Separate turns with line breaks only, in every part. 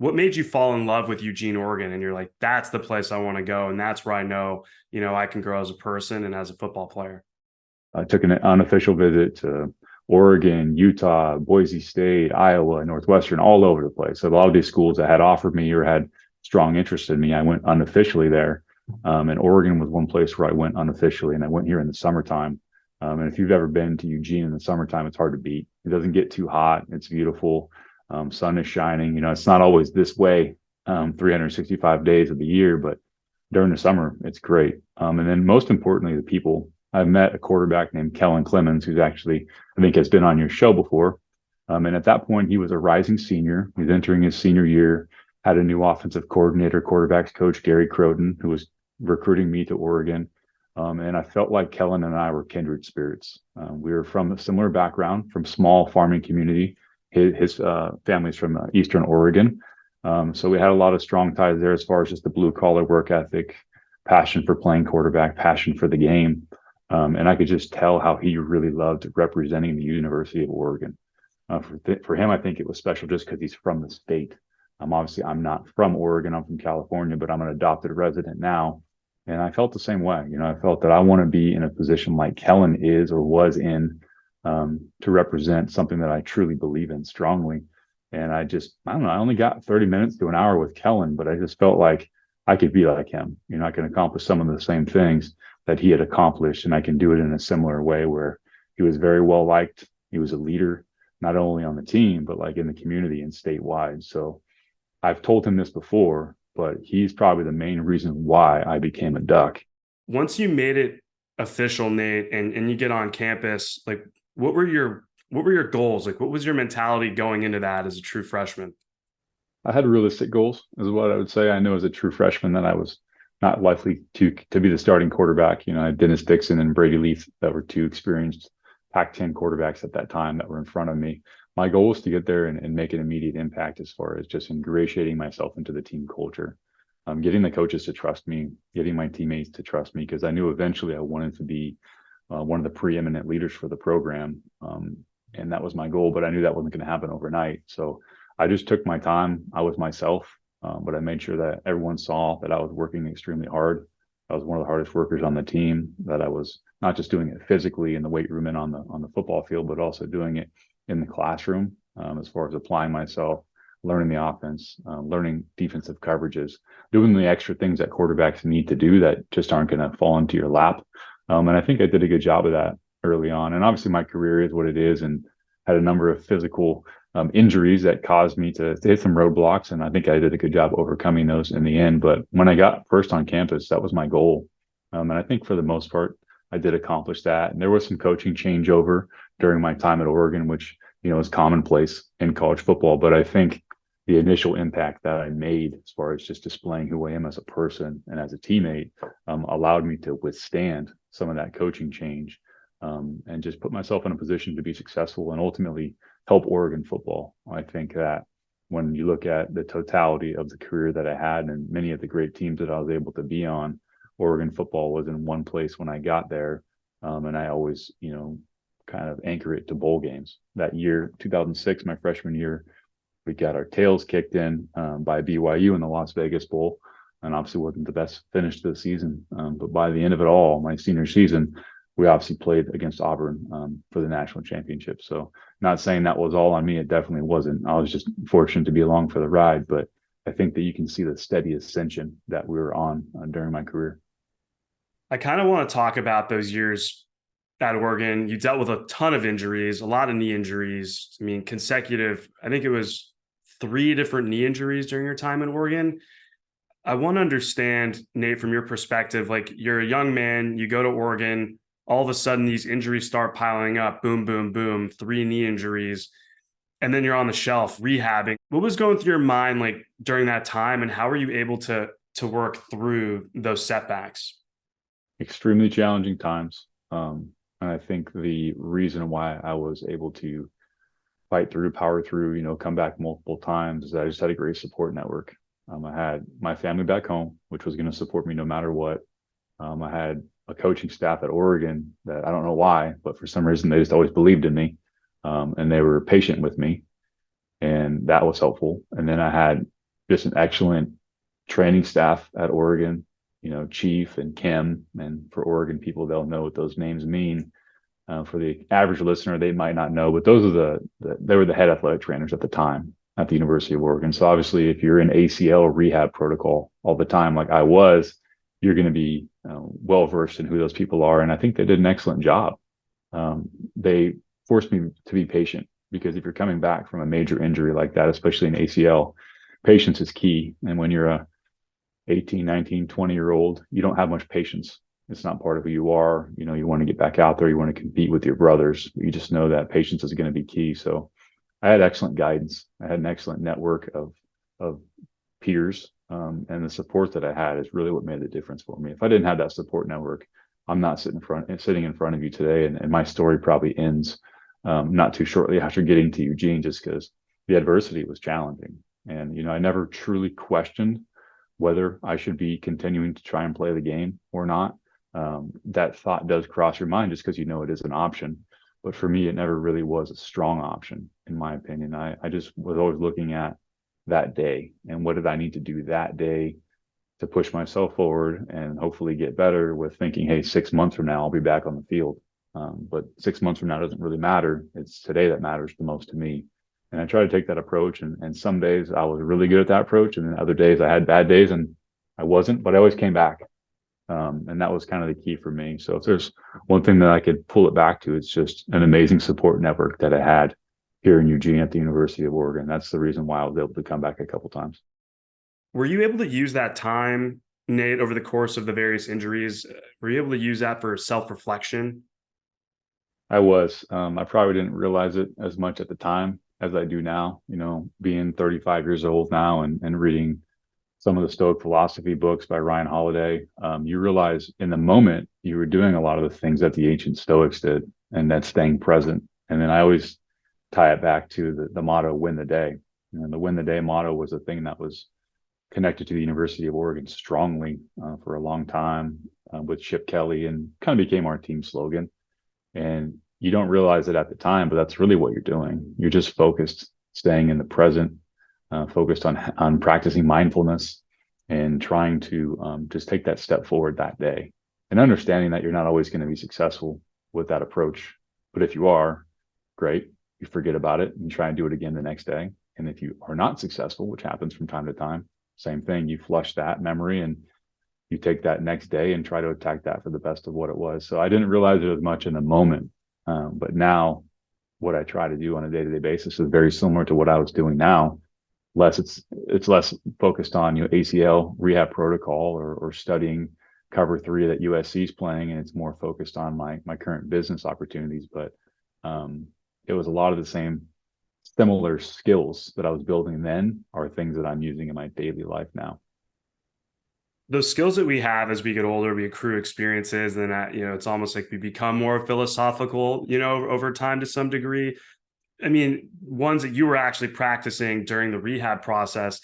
what made you fall in love with Eugene, Oregon? And you're like, that's the place I want to go. And that's where I know, I can grow as a person and as a football player.
I took an unofficial visit to Oregon, Utah, Boise State, Iowa, Northwestern, all over the place. So a lot of these schools that had offered me or had strong interest in me, I went unofficially there. And Oregon was one place where I went unofficially, and I went here in the summertime. And if you've ever been to Eugene in the summertime, it's hard to beat. It doesn't get too hot. It's beautiful. Sun is shining. It's not always this way 365 days of the year, but during the summer, it's great. And then most importantly, the people. I've met a quarterback named Collin, who's actually, I think, has been on your show before. And at that point, he was a rising senior. He's entering his senior year, had a new offensive coordinator, quarterbacks coach, Gary Croton, who was recruiting me to Oregon. And I felt like Collin and I were kindred spirits. We were from a similar background, from small farming community. His family's from Eastern Oregon. So we had a lot of strong ties there as far as just the blue collar work ethic, passion for playing quarterback, passion for the game. And I could just tell how he really loved representing the University of Oregon. For him, I think it was special just because he's from the state. Obviously, I'm not from Oregon. I'm from California, but I'm an adopted resident now. And I felt the same way. I felt that I want to be in a position like Collin is or was in to represent something that I truly believe in strongly. And I don't know, I only got 30 minutes to an hour with Collin, but I just felt like I could be like him. I can accomplish some of the same things that he had accomplished, and I can do it in a similar way where he was very well liked. He was a leader, not only on the team, but like in the community and statewide. So I've told him this before, but he's probably the main reason why I became a Duck.
Once you made it official, Nate, and you get on campus, like what were your goals? Like what was your mentality going into that as a true freshman?
I had realistic goals, is what I would say. I know as a true freshman that I was not likely to be the starting quarterback. I had Dennis Dixon and Brady Leaf that were two experienced Pac-10 quarterbacks at that time that were in front of me. My goal was to get there and make an immediate impact as far as just ingratiating myself into the team culture, getting the coaches to trust me, getting my teammates to trust me, because I knew eventually I wanted to be one of the preeminent leaders for the program. And that was my goal, but I knew that wasn't going to happen overnight. So I just took my time. I was myself. But I made sure that everyone saw that I was working extremely hard. I was one of the hardest workers on the team, that I was not just doing it physically in the weight room and on the football field, but also doing it in the classroom, as far as applying myself, learning the offense, learning defensive coverages, doing the extra things that quarterbacks need to do that just aren't going to fall into your lap. And I think I did a good job of that early on. And obviously my career is what it is, and had a number of physical injuries that caused me to hit some roadblocks. And I think I did a good job overcoming those in the end. But when I got first on campus, that was my goal. And I think for the most part, I did accomplish that. And there was some coaching changeover during my time at Oregon, which, is commonplace in college football. But I think the initial impact that I made as far as just displaying who I am as a person and as a teammate allowed me to withstand some of that coaching change, and just put myself in a position to be successful and ultimately help Oregon football. I think that when you look at the totality of the career that I had and many of the great teams that I was able to be on, Oregon football was in one place when I got there. And I always, kind of anchor it to bowl games. That year, 2006, my freshman year, we got our tails kicked in by BYU in the Las Vegas Bowl. And obviously wasn't the best finish to the season. But by the end of it all, my senior season, we obviously played against Auburn for the national championship. So not saying that was all on me. It definitely wasn't. I was just fortunate to be along for the ride. But I think that you can see the steady ascension that we were on during my career.
I kind of want to talk about those years at Oregon. You dealt with a ton of injuries, a lot of knee injuries. I mean, consecutive, I think it was 3 different knee injuries during your time in Oregon. I want to understand, Nate, from your perspective, like you're a young man, you go to Oregon, all of a sudden these injuries start piling up, boom, boom, boom, 3 knee injuries. And then you're on the shelf rehabbing. What was going through your mind like during that time, and how were you able to work through those setbacks?
Extremely challenging times. And I think the reason why I was able to fight through, power through, come back multiple times is that I just had a great support network. I had my family back home, which was going to support me no matter what. I had a coaching staff at Oregon that I don't know why, but for some reason they just always believed in me, and they were patient with me, and that was helpful. And then I had just an excellent training staff at Oregon, Chief and Kim. And for Oregon people, they'll know what those names mean. For the average listener, they might not know, but those are they were the head athletic trainers at the time at the University of Oregon. So obviously, if you're in ACL rehab protocol all the time, like I was, you're going to be well versed in who those people are. And I think they did an excellent job. They forced me to be patient because if you're coming back from a major injury like that, especially an ACL, patience is key. And when you're a 18, 19, 20-year-old, you don't have much patience. It's not part of who you are. You want to get back out there. You want to compete with your brothers. You just know that patience is going to be key. So I had excellent guidance. I had an excellent network of peers. And the support that I had is really what made the difference for me. If I didn't have that support network, I'm not sitting in front of you today. And my story probably ends not too shortly after getting to Eugene, just because the adversity was challenging. And, I never truly questioned whether I should be continuing to try and play the game or not. That thought does cross your mind just because it is an option. But for me, it never really was a strong option, in my opinion. I just was always looking at that day and what did I need to do that day to push myself forward and hopefully get better, with thinking, hey, 6 months from now, I'll be back on the field. But 6 months from now doesn't really matter. It's today that matters the most to me. And I try to take that approach. And some days I was really good at that approach. And then other days I had bad days and I wasn't, but I always came back. And that was kind of the key for me. So if there's one thing that I could pull it back to, it's just an amazing support network that I had here in Eugene at the University of Oregon. That's the reason why I was able to come back a couple times.
Were you able to use that time, Nate, over the course of the various injuries? Were you able to use that for self-reflection?
I was. I probably didn't realize it as much at the time as I do now, being 35 years old now and reading some of the Stoic philosophy books by Ryan Holiday. You realize in the moment you were doing a lot of the things that the ancient Stoics did, and that's staying present. And then I always tie it back to the motto, win the day. And the win the day motto was a thing that was connected to the University of Oregon strongly for a long time with Chip Kelly, and kind of became our team slogan. And you don't realize it at the time, but that's really what you're doing. You're just focused, staying in the present, focused on practicing mindfulness and trying to just take that step forward that day, and understanding that you're not always going to be successful with that approach. But if you are, great. You forget about it and try and do it again the next day. And if you are not successful, which happens from time to time, same thing. You flush that memory and you take that next day and try to attack that for the best of what it was. So I didn't realize it as much in the moment. But now what I try to do on a day-to-day basis is very similar to what I was doing now. It's less focused on ACL rehab protocol or studying cover three that USC is playing, and it's more focused on my current business opportunities. But it was a lot of the same similar skills that I was building then are things that I'm using in my daily life now.
Those skills that we have as we get older, we accrue experiences, and that, it's almost like we become more philosophical, over time to some degree. I mean, ones that you were actually practicing during the rehab process.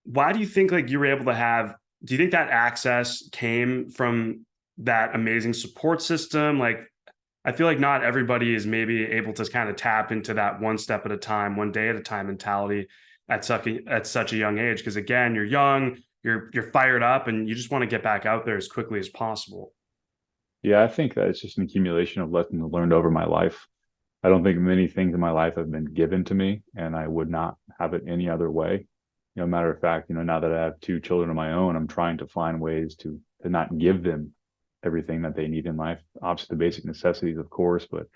Why do you think like you were able to have, do you think that access came from that amazing support system? Like, I feel like not everybody is maybe able to kind of tap into that one step at a time, one day at a time mentality at such a young age. Because again, you're young, you're fired up, and you just want to get back out there as quickly as possible.
Yeah, I think that it's just an accumulation of lessons learned over my life. I don't think many things in my life have been given to me, and I would not have it any other way. Matter of fact, now that I have two children of my own, I'm trying to find ways to not give them everything that they need in life. Obviously, the basic necessities, of course, but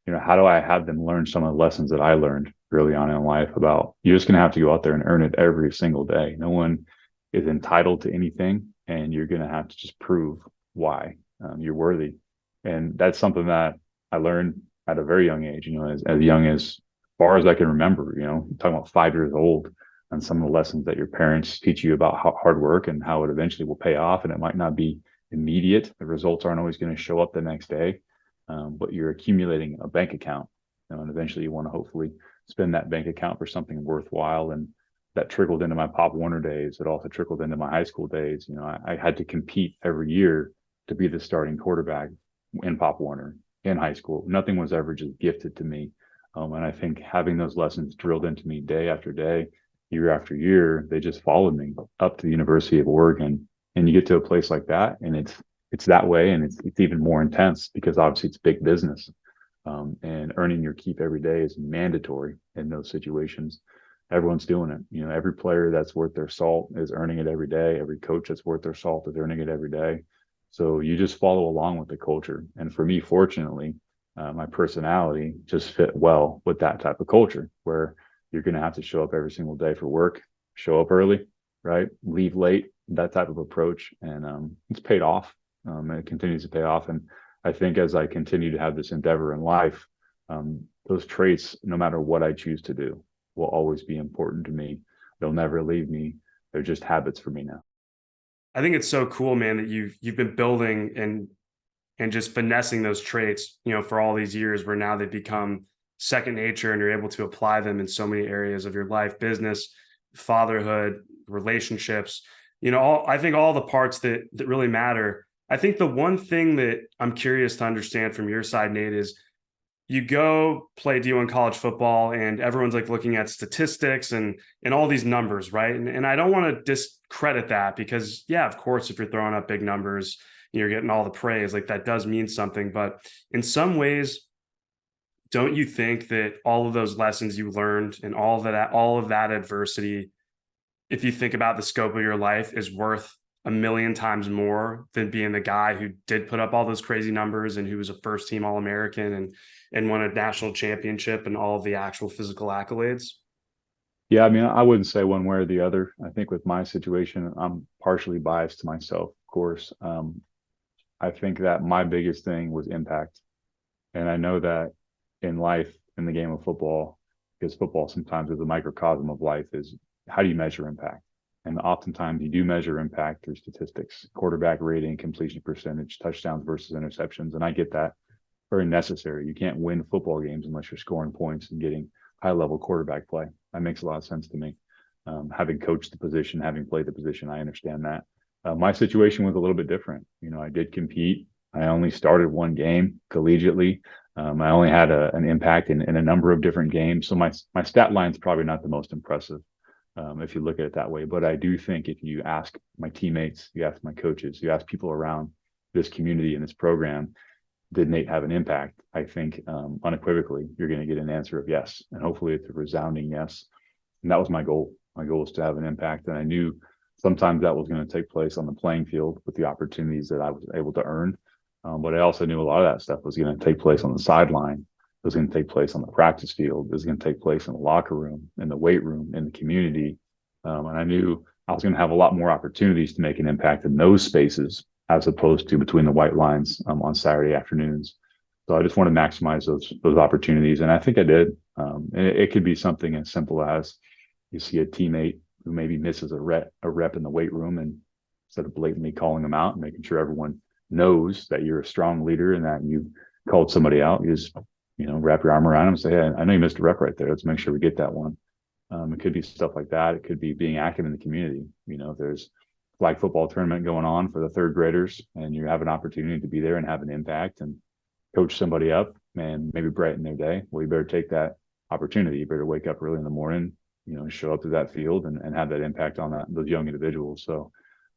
how do I have them learn some of the lessons that I learned early on in life about you're just going to have to go out there and earn it every single day. No one is entitled to anything, and you're going to have to just prove why you're worthy. And that's something that I learned at a very young age, as young as far as I can remember, talking about 5 years old, and some of the lessons that your parents teach you about hard work and how it eventually will pay off. And it might not be immediate. The results aren't always going to show up the next day, but you're accumulating a bank account, and eventually you want to hopefully spend that bank account for something worthwhile. And that trickled into my Pop Warner days. It also trickled into my high school days. I had to compete every year to be the starting quarterback in Pop Warner in high school. Nothing was ever just gifted to me. And I think having those lessons drilled into me day after day year after year, they just followed me up to the University of Oregon. And you get to a place like that, and it's that way, and it's even more intense because obviously it's big business. And earning your keep every day is mandatory in those situations. Everyone's doing it. You know, every player that's worth their salt is earning it every day. Every coach that's worth their salt is earning it every day. So you just follow along with the culture. And for me, fortunately, my personality just fit well with that type of culture where you're going to have to show up every single day for work, show up early, right? Leave late, that type of approach. And it's paid off. And it continues to pay off. And I think as I continue to have this endeavor in life, those traits, no matter what I choose to do, will always be important to me. They'll never leave me. They're just habits for me now.
I think it's so cool, man, that you've been building and just finessing those traits, for all these years where now they've become second nature and you're able to apply them in so many areas of your life, business, fatherhood, relationships, I think all the parts that really matter. I think the one thing that I'm curious to understand from your side, Nate, is you go play D1 college football and everyone's like looking at statistics and all these numbers, right? And I don't want to discredit that because yeah, of course, if you're throwing up big numbers, you're getting all the praise, like that does mean something. But in some ways, don't you think that all of those lessons you learned and all of that adversity, if you think about the scope of your life, is worth a million times more than being the guy who did put up all those crazy numbers and who was a first team All American and won a national championship and all of the actual physical accolades?
Yeah, I mean, I wouldn't say one way or the other. I think with my situation, I'm partially biased to myself, of course. I think that my biggest thing was impact. And I know that in life, in the game of football, because football sometimes is a microcosm of life, is how do you measure impact? And oftentimes you do measure impact through statistics, quarterback rating, completion percentage, touchdowns versus interceptions. And I get that very necessary. You can't win football games unless you're scoring points and getting high level quarterback play. That makes a lot of sense to me. Having coached the position, having played the position, I understand that. My situation was a little bit different. I did compete. I only started one game collegiately. I only had an impact in a number of different games. So my stat line is probably not the most impressive if you look at it that way. But I do think if you ask my teammates, you ask my coaches, you ask people around this community and this program, did Nate have an impact? I think unequivocally, you're going to get an answer of yes. And hopefully it's a resounding yes. And that was my goal. My goal was to have an impact. And I knew sometimes that was going to take place on the playing field with the opportunities that I was able to earn. But I also knew a lot of that stuff was going to take place on the sideline. It was going to take place on the practice field. It was going to take place in the locker room, in the weight room, in the community. And I knew I was going to have a lot more opportunities to make an impact in those spaces as opposed to between the white lines on Saturday afternoons. So I just want to maximize those opportunities, and I think I did. And it could be something as simple as you see a teammate who maybe misses a rep in the weight room, and instead of blatantly calling them out and making sure everyone knows that you're a strong leader and that you called somebody out, you just wrap your arm around them and say, "Hey, I know you missed a rep right there. Let's make sure we get that one." It could be stuff like that. It could be being active in the community. There's flag football tournament going on for the third graders, and you have an opportunity to be there and have an impact and coach somebody up and maybe brighten their day. Well, you better take that opportunity. You better wake up early in the morning, show up to that field and have that impact on those young individuals. So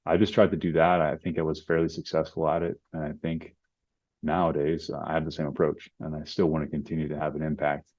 I just tried to do that. I think I was fairly successful at it. And I think nowadays I have the same approach, and I still want to continue to have an impact